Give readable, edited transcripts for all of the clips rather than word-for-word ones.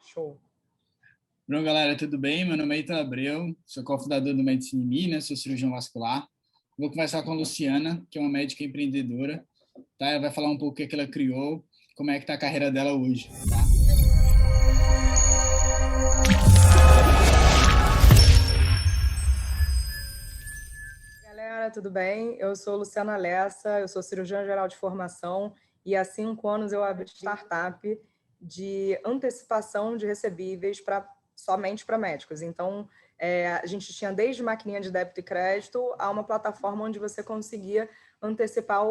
Show. Bom, galera, tudo bem? Meu nome é Ítalo Abreu, sou cofundador do Medicina em Minas, sou cirurgião vascular. Vou conversar com a Luciana, que é uma médica empreendedora, tá? Ela vai falar um pouco o que ela criou, como é que tá a carreira dela hoje, tá? Galera, tudo bem? Eu sou Luciana Lessa, eu sou cirurgiã geral de formação e há 5 anos eu abri startup de antecipação de recebíveis somente para médicos. Então, a gente tinha desde maquininha de débito e crédito a uma plataforma onde você conseguia antecipar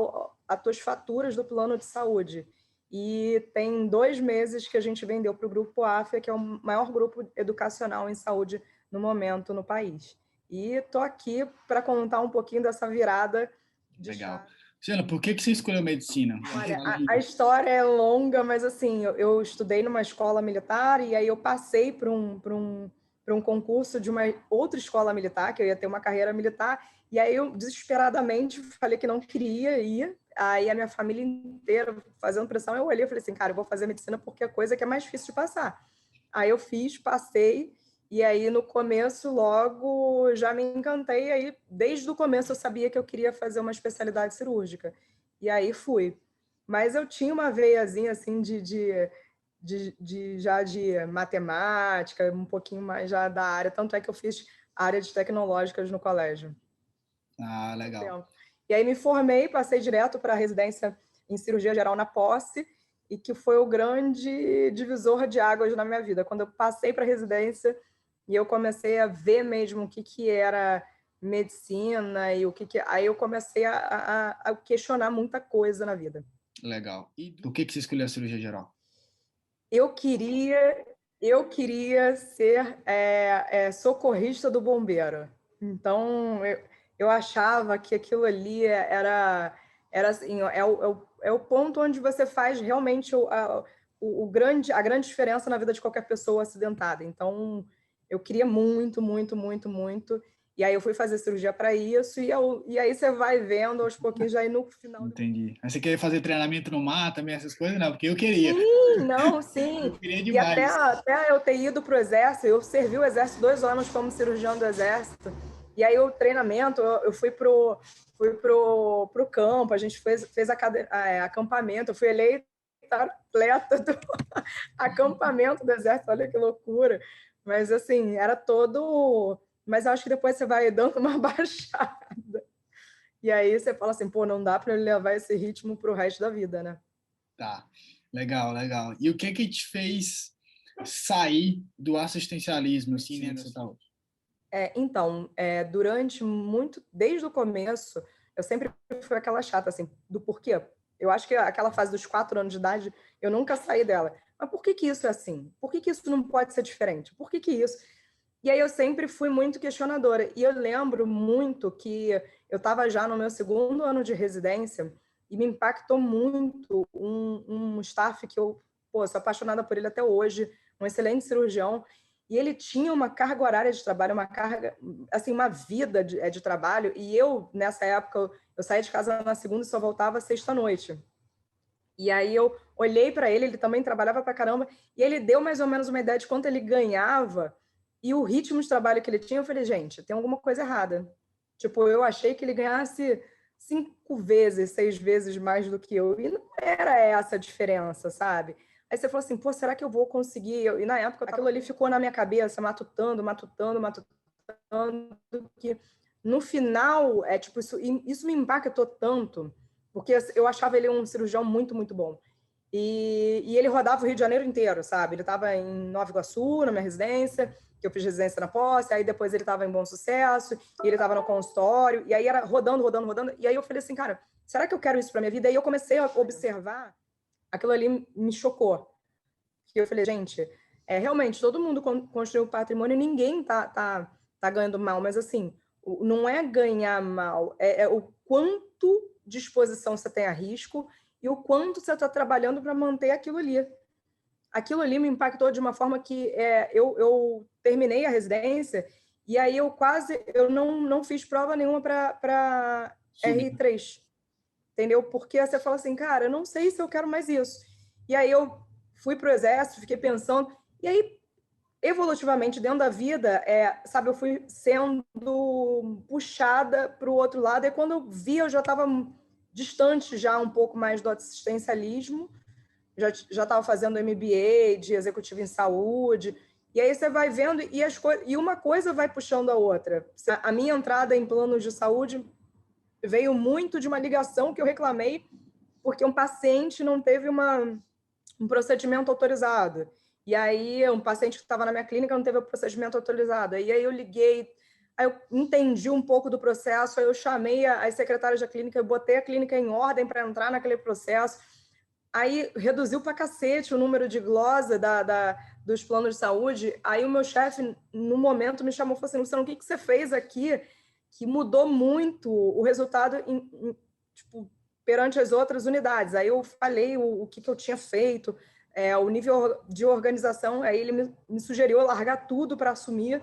as tuas faturas do plano de saúde. E tem 2 meses que a gente vendeu para o Grupo Afya, que é o maior grupo educacional em saúde no momento no país. E estou aqui para contar um pouquinho dessa virada de Legal. chave. Luciana, por que você escolheu medicina? Olha, a história é longa, mas assim, eu estudei numa escola militar e aí eu passei para um concurso de uma outra escola militar, que eu ia ter uma carreira militar, e aí eu desesperadamente falei que não queria ir. Aí a minha família inteira fazendo pressão, eu olhei e falei assim, cara, eu vou fazer medicina porque é coisa que é mais difícil de passar. Aí eu fiz, passei, e aí no começo logo já me encantei, aí desde o começo eu sabia que eu queria fazer uma especialidade cirúrgica. E aí fui. Mas eu tinha uma veiazinha assim já de matemática, um pouquinho mais já da área, tanto é que eu fiz área de tecnológicas no colégio. Ah, legal. E aí me formei, passei direto para a residência em cirurgia geral na Posse, e que foi o grande divisor de águas na minha vida. Quando eu passei para a residência e eu comecei a ver mesmo o que era medicina e aí eu comecei a questionar muita coisa na vida. Legal. E por que você escolheu a cirurgia geral? Eu queria ser socorrista do bombeiro. Então, eu achava que aquilo ali era assim, é o ponto onde você faz realmente a grande diferença na vida de qualquer pessoa acidentada. Então, eu queria muito, muito, muito, muito. E aí eu fui fazer cirurgia para isso, e aí você vai vendo aos pouquinhos, já aí no final. Entendi. Mas você queria fazer treinamento no mar também, essas coisas? Não, porque eu queria. Sim, não, sim. Eu queria E demais. até eu ter ido para o Exército, eu servi o Exército 2 anos como cirurgião do Exército. E aí o treinamento, eu fui pro campo, a gente fez acampamento, eu fui eleita atleta do acampamento do Exército, olha que loucura. Mas assim, era todo. Mas acho que depois você vai dando uma baixada. E aí você fala assim, pô, não dá para ele levar esse ritmo para o resto da vida, né? Tá. Legal, legal. E o que te fez sair do assistencialismo, assim, né, que você tá hoje? Então, desde o começo, eu sempre fui aquela chata, assim, do porquê. Eu acho que aquela fase dos 4 anos de idade, eu nunca saí dela. Mas por que que isso é assim? Por que que isso não pode ser diferente? Por que que isso? E aí eu sempre fui muito questionadora. E eu lembro muito que eu estava já no meu 2º ano de residência e me impactou muito um staff que eu sou apaixonada por ele até hoje, um excelente cirurgião, e ele tinha uma carga horária de trabalho, uma carga, assim, uma vida de trabalho, e eu, nessa época, eu saía de casa na segunda e só voltava sexta-noite. E aí eu olhei para ele também trabalhava para caramba, e ele deu mais ou menos uma ideia de quanto ele ganhava e o ritmo de trabalho que ele tinha. Eu falei, gente, tem alguma coisa errada. Tipo, eu achei que ele ganhasse 5 vezes, 6 vezes mais do que eu, e não era essa a diferença, sabe? Aí você falou assim, pô, será que eu vou conseguir? E na época, aquilo ali ficou na minha cabeça, matutando, matutando, matutando, que no final, tipo, isso me impactou tanto, porque eu achava ele um cirurgião muito, muito bom. E ele rodava o Rio de Janeiro inteiro, sabe? Ele estava em Nova Iguaçu, na minha residência, que eu fiz residência na Posse, aí depois ele estava em Bom Sucesso, e ele estava no consultório, e aí era rodando, rodando, rodando. E aí eu falei assim, cara, será que eu quero isso para minha vida? E aí eu comecei a observar, aquilo ali me chocou. E eu falei, gente, realmente, todo mundo construiu patrimônio, ninguém tá ganhando mal, mas assim, não é ganhar mal, é o quanto de exposição você tem a risco e o quanto você está trabalhando para manter aquilo ali. Aquilo ali me impactou de uma forma que eu terminei a residência e aí eu não fiz prova nenhuma para R3, entendeu? Porque você fala assim, cara, eu não sei se eu quero mais isso. E aí eu fui para o Exército, fiquei pensando, E aí, evolutivamente, dentro da vida, sabe, eu fui sendo puxada para o outro lado, e quando eu vi, eu já estava distante já um pouco mais do assistencialismo, já estava fazendo MBA de executivo em saúde, e aí você vai vendo, e uma coisa vai puxando a outra. A minha entrada em planos de saúde veio muito de uma ligação que eu reclamei, porque um paciente não teve um procedimento autorizado. E aí, um paciente que estava na minha clínica não teve o procedimento autorizado. E aí eu liguei, aí eu entendi um pouco do processo, aí eu chamei as secretárias da clínica, eu botei a clínica em ordem para entrar naquele processo. Aí reduziu para cacete o número de glosa dos planos de saúde. Aí o meu chefe, no momento, me chamou e falou assim, Luciano, o que você fez aqui que mudou muito o resultado tipo, perante as outras unidades? Aí eu falei o que eu tinha feito, o nível de organização, aí ele me sugeriu largar tudo para assumir,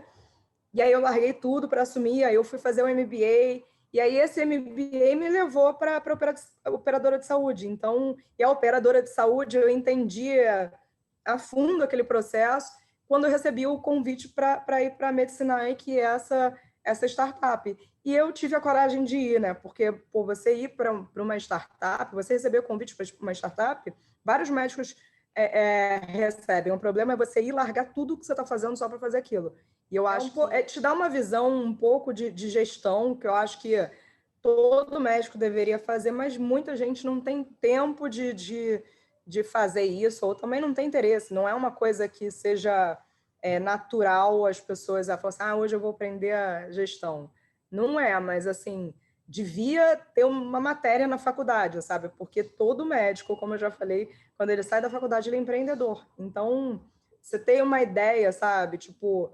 e aí eu larguei tudo para assumir, aí eu fui fazer o MBA, e aí esse MBA me levou para a operadora de saúde. Então, e a operadora de saúde, eu entendia a fundo aquele processo quando eu recebi o convite para ir para a Medicinai, que é essa startup. E eu tive a coragem de ir, né? Porque por você ir para uma startup, você receber o convite para uma startup, vários médicos recebem. O problema é você ir largar tudo que você está fazendo só para fazer aquilo. E eu acho que te dá uma visão um pouco de gestão, que eu acho que todo médico deveria fazer, mas muita gente não tem tempo de fazer isso, ou também não tem interesse. Não é uma coisa que seja natural as pessoas falarem assim, hoje eu vou aprender a gestão. Não é, mas assim, devia ter uma matéria na faculdade, sabe? Porque todo médico, como eu já falei, quando ele sai da faculdade, ele é empreendedor. Então, você tem uma ideia, sabe? Tipo,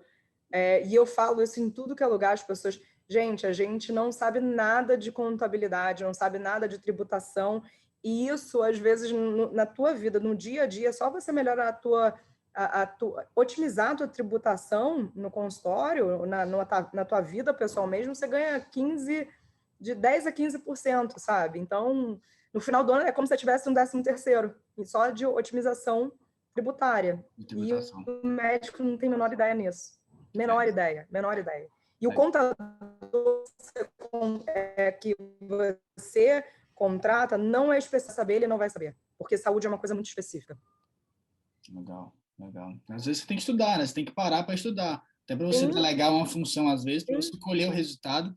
e eu falo isso em tudo que é lugar, as pessoas... Gente, a gente não sabe nada de contabilidade, não sabe nada de tributação, e isso, às vezes, na tua vida, no dia a dia, só você melhorar otimizar a tua tributação no consultório, na tua vida pessoal mesmo, você ganha de 10 a 15%, sabe? Então, no final do ano, é como se você tivesse um 13º, só de otimização tributária. E o médico não tem a menor ideia nisso. Menor ideia. E o contador que você contrata não é especialista saber, ele não vai saber. Porque saúde é uma coisa muito específica. Legal. Às vezes você tem que estudar, né? Você tem que parar para estudar. Até para você delegar uma função, às vezes, para você colher o resultado.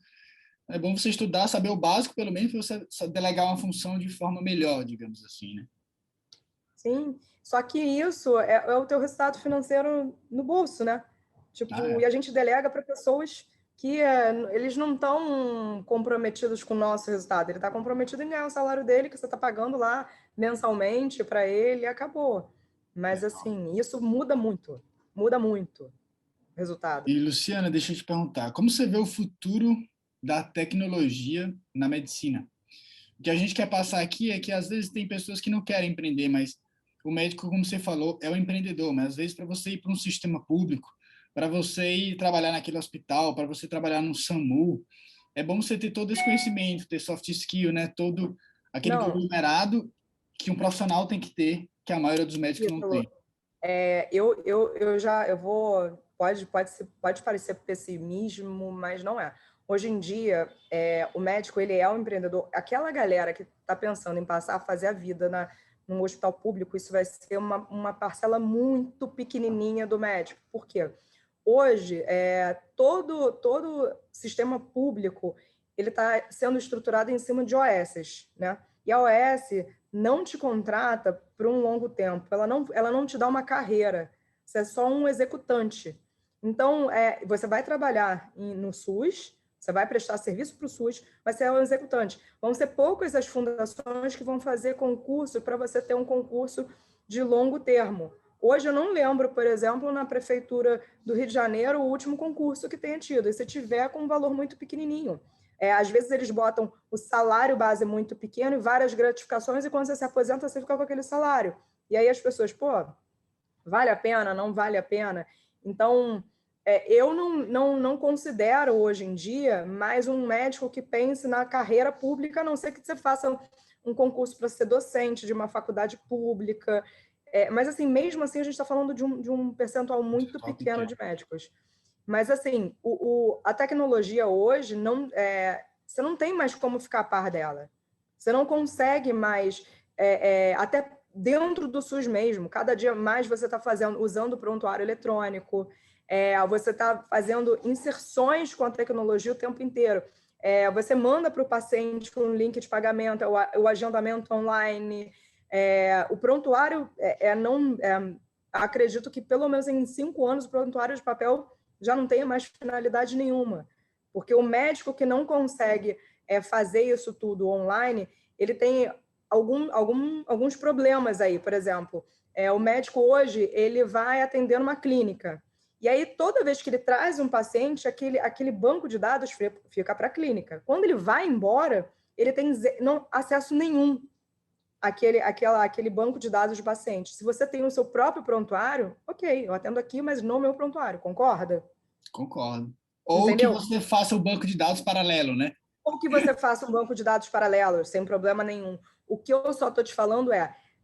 É bom você estudar, saber o básico, pelo menos, para você delegar uma função de forma melhor, digamos assim, né? Sim, só que isso é o teu resultado financeiro no bolso, né? Tipo, e a gente delega para pessoas que eles não estão comprometidos com o nosso resultado. Ele está comprometido em ganhar o salário dele, que você está pagando lá mensalmente para ele, e acabou. Mas, assim, isso muda muito o resultado. E, Luciana, deixa eu te perguntar, como você vê o futuro da tecnologia na medicina? O que a gente quer passar aqui é que, às vezes, tem pessoas que não querem empreender, mas o médico, como você falou, é o empreendedor. Mas, às vezes, para você ir para um sistema público, para você ir trabalhar naquele hospital, para você trabalhar no SAMU, é bom você ter todo esse conhecimento, ter soft skill, né? Todo aquele conglomerado que um profissional tem que ter, que a maioria dos médicos não tem. Pode parecer pessimismo, mas não é. Hoje em dia, o médico ele é um empreendedor. Aquela galera que está pensando em passar a fazer a vida num hospital público, isso vai ser uma parcela muito pequenininha do médico. Por quê? Hoje, todo sistema público ele está sendo estruturado em cima de OSs, né? E a OS não te contrata por um longo tempo, ela não te dá uma carreira, você é só um executante. Então, você vai trabalhar no SUS, você vai prestar serviço para o SUS, mas você é um executante. Vão ser poucas as fundações que vão fazer concurso para você ter um concurso de longo termo. Hoje eu não lembro, por exemplo, na Prefeitura do Rio de Janeiro, o último concurso que tenha tido, e se tiver com um valor muito pequenininho. Às vezes eles botam o salário base muito pequeno e várias gratificações, e quando você se aposenta, você fica com aquele salário. E aí as pessoas, vale a pena? Não vale a pena? Então, eu não considero hoje em dia mais um médico que pense na carreira pública, a não ser que você faça um concurso para ser docente de uma faculdade pública. Mas, assim, mesmo assim, a gente está falando de um percentual muito pequeno de médicos. Mas, assim, a tecnologia hoje, você não tem mais como ficar a par dela. Você não consegue mais, até dentro do SUS mesmo, cada dia mais você está usando o prontuário eletrônico, você está fazendo inserções com a tecnologia o tempo inteiro. Você manda para o paciente um link de pagamento, o agendamento online. O prontuário, acredito que pelo menos em 5 anos o prontuário de papel já não tenha mais finalidade nenhuma, porque o médico que não consegue fazer isso tudo online, ele tem alguns problemas aí. Por exemplo, o médico hoje ele vai atender numa clínica, e aí toda vez que ele traz um paciente, aquele banco de dados fica para a clínica. Quando ele vai embora, ele tem acesso nenhum àquele banco de dados de paciente. Se você tem o seu próprio prontuário, ok, eu atendo aqui, mas no meu prontuário, concorda? Concordo. Ou que Entendeu? você faça o banco de dados paralelo, né? Ou que você faça um banco de dados paralelo, sem problema nenhum. O que eu só estou te falando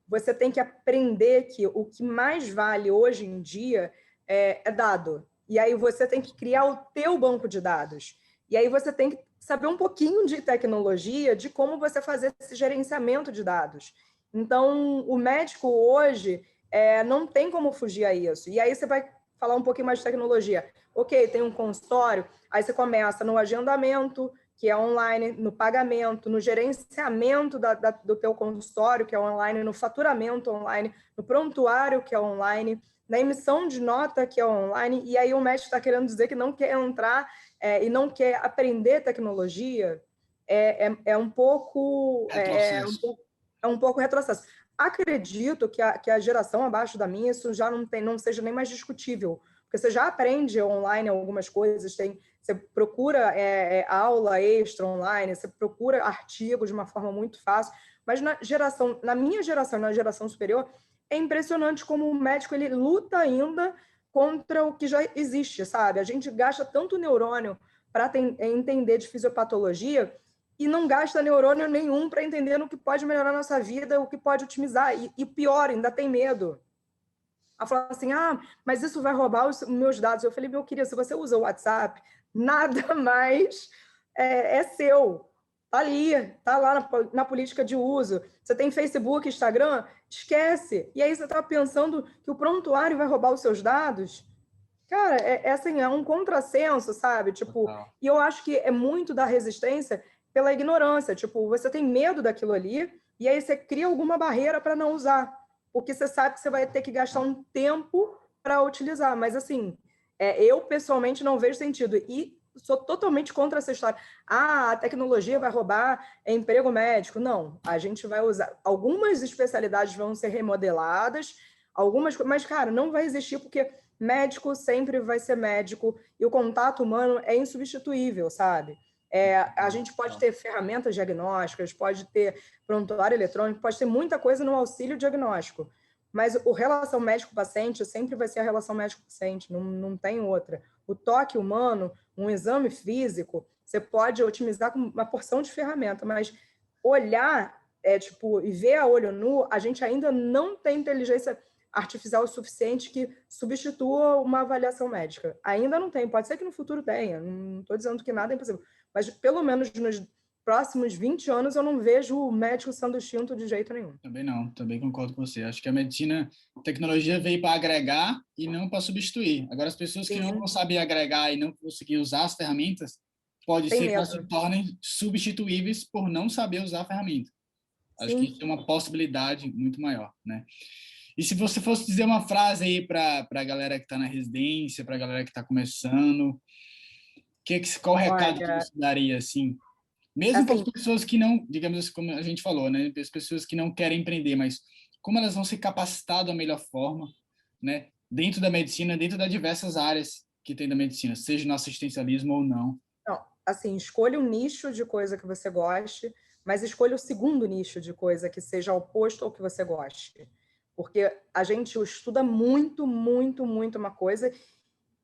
você tem que aprender que o que mais vale hoje em dia é dado. E aí você tem que criar o teu banco de dados. E aí você tem que saber um pouquinho de tecnologia, de como você fazer esse gerenciamento de dados. Então, o médico hoje não tem como fugir a isso. E aí você vai falar um pouquinho mais de tecnologia. Ok, tem um consultório, aí você começa no agendamento, que é online, no pagamento, no gerenciamento do teu consultório, que é online, no faturamento online, no prontuário, que é online, na emissão de nota, que é online, e aí o médico está querendo dizer que não quer entrar e não quer aprender tecnologia, é um pouco retrocesso. Acredito que a geração abaixo da minha, isso já não seja nem mais discutível, porque você já aprende online algumas coisas, você procura aula extra online, você procura artigos de uma forma muito fácil, mas na minha geração, na geração superior, é impressionante como o médico ele luta ainda contra o que já existe, sabe? A gente gasta tanto neurônio para entender de fisiopatologia e não gasta neurônio nenhum para entender o que pode melhorar a nossa vida, o que pode otimizar. E pior, ainda tem medo. Ela falou assim, mas isso vai roubar os meus dados. Eu falei, meu querido, se você usa o WhatsApp, nada mais seu. Tá ali, tá lá na política de uso. Você tem Facebook, Instagram, esquece. E aí você tá pensando que o prontuário vai roubar os seus dados? Cara, assim, é um contrassenso, sabe? Tipo, e eu acho que é muito da resistência pela ignorância. Tipo, você tem medo daquilo ali, e aí você cria alguma barreira para não usar, porque você sabe que você vai ter que gastar um tempo para utilizar. Mas, assim, eu pessoalmente não vejo sentido. E sou totalmente contra essa história. A tecnologia vai roubar emprego médico. Não, a gente vai usar. Algumas especialidades vão ser remodeladas, mas, cara, não vai existir, porque médico sempre vai ser médico e o contato humano é insubstituível, sabe? A gente pode ter ferramentas diagnósticas, pode ter prontuário eletrônico, pode ter muita coisa no auxílio diagnóstico, mas o relação médico-paciente sempre vai ser a relação médico-paciente, não tem outra. O toque humano, um exame físico, você pode otimizar com uma porção de ferramenta, mas olhar e ver a olho nu, a gente ainda não tem inteligência artificial suficiente que substitua uma avaliação médica. Ainda não tem, pode ser que no futuro tenha, não estou dizendo que nada é impossível, mas pelo menos nos próximos 20 anos eu não vejo o médico sendo extinto de jeito nenhum. Também não, também concordo com você. Acho que a medicina, a tecnologia veio para agregar e não para substituir. Agora, as pessoas que não sabem agregar e não conseguir usar as ferramentas, pode ser que elas se tornem substituíveis por não saber usar a ferramenta. Acho que isso é uma possibilidade muito maior, né? E se você fosse dizer uma frase aí para a galera que está na residência, para a galera que está começando, qual o recado que você daria, assim? Mesmo para as pessoas que não, digamos assim, como a gente falou, né? As pessoas que não querem empreender, mas como elas vão se capacitar da melhor forma, né? Dentro da medicina, dentro das diversas áreas que tem da medicina, seja no assistencialismo ou não. Não, assim, escolha um nicho de coisa que você goste, mas escolha o segundo nicho de coisa que seja oposto ao que você goste. Porque a gente estuda muito, muito, muito uma coisa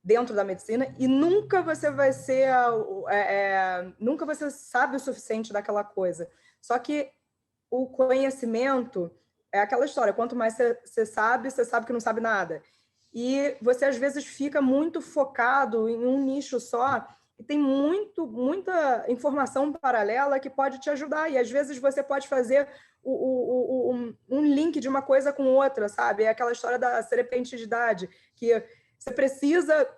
dentro da medicina e nunca você vai ser nunca você sabe o suficiente daquela coisa. Só que o conhecimento é aquela história, quanto mais você sabe que não sabe nada. E você, às vezes, fica muito focado em um nicho só e tem muita informação paralela que pode te ajudar. E, às vezes, você pode fazer um link de uma coisa com outra, sabe? É aquela história da serpentidade, que você precisa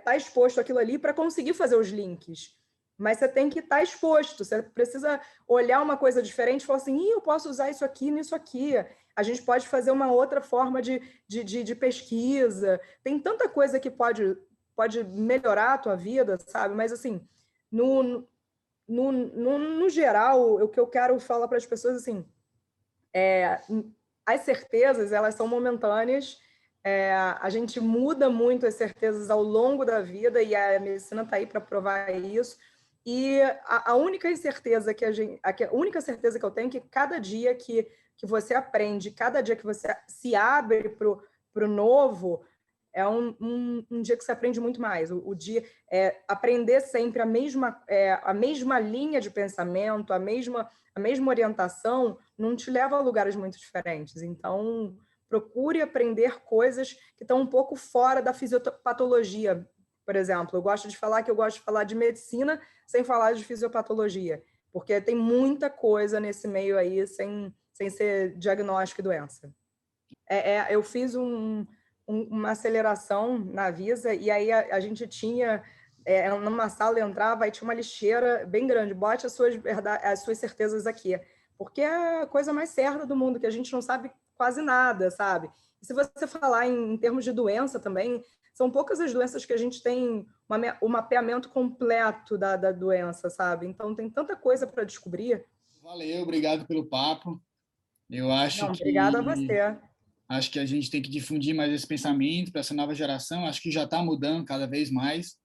tá exposto aquilo ali para conseguir fazer os links. Mas você tem que estar exposto, você precisa olhar uma coisa diferente e falar assim, eu posso usar isso aqui nisso aqui. A gente pode fazer uma outra forma de pesquisa. Tem tanta coisa que pode melhorar a tua vida, sabe? Mas, assim, no geral, o que eu quero falar para as pessoas, assim, as certezas, elas são momentâneas, a gente muda muito as certezas ao longo da vida e a medicina está aí para provar isso. E a única incerteza a única certeza que eu tenho é que cada dia que você aprende, cada dia que você se abre para o novo, é um dia que você aprende muito mais. O dia aprender sempre a mesma linha de pensamento, a mesma orientação, não te leva a lugares muito diferentes. Então, procure aprender coisas que estão um pouco fora da fisiopatologia. Por exemplo, eu gosto de falar de medicina sem falar de fisiopatologia, porque tem muita coisa nesse meio aí sem ser diagnóstico e doença. Eu fiz uma aceleração na Visa e aí a gente tinha numa sala, entrava e tinha uma lixeira bem grande, bote as suas certezas aqui, porque é a coisa mais certa do mundo, que a gente não sabe quase nada, sabe? E se você falar em termos de doença também, são poucas as doenças que a gente tem um mapeamento completo da doença, sabe? Então tem tanta coisa para descobrir. Valeu, obrigado pelo papo. Eu acho Não, obrigada a que você. acho que a gente tem que difundir mais esse pensamento para essa nova geração. Acho que já está mudando cada vez mais,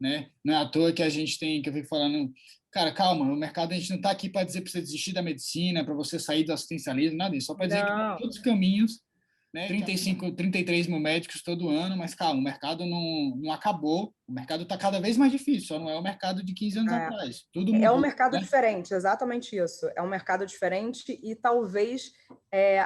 né? Não é à toa que a gente tem, que eu fico falando, cara, calma, o mercado, a gente não está aqui para dizer para você desistir da medicina, para você sair do assistencialismo, nada disso, só para dizer que tem Não. todos os caminhos, né? 35, 33 mil médicos todo ano, mas calma, o mercado não acabou, o mercado está cada vez mais difícil, só não é o mercado de 15 anos atrás, tudo É um mudou, mercado né? diferente, exatamente isso. É um mercado diferente e talvez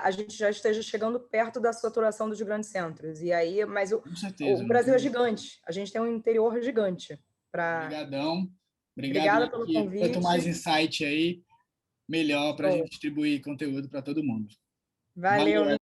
a gente já esteja chegando perto da saturação dos grandes centros. E aí, mas Com certeza, o não Brasil é tem... gigante. A gente tem um interior gigante. Obrigadão, obrigado, Obrigada pelo Nick. Quanto mais convite. insight aí, melhor para a gente Show. distribuir conteúdo para todo mundo. Valeu, Valeu,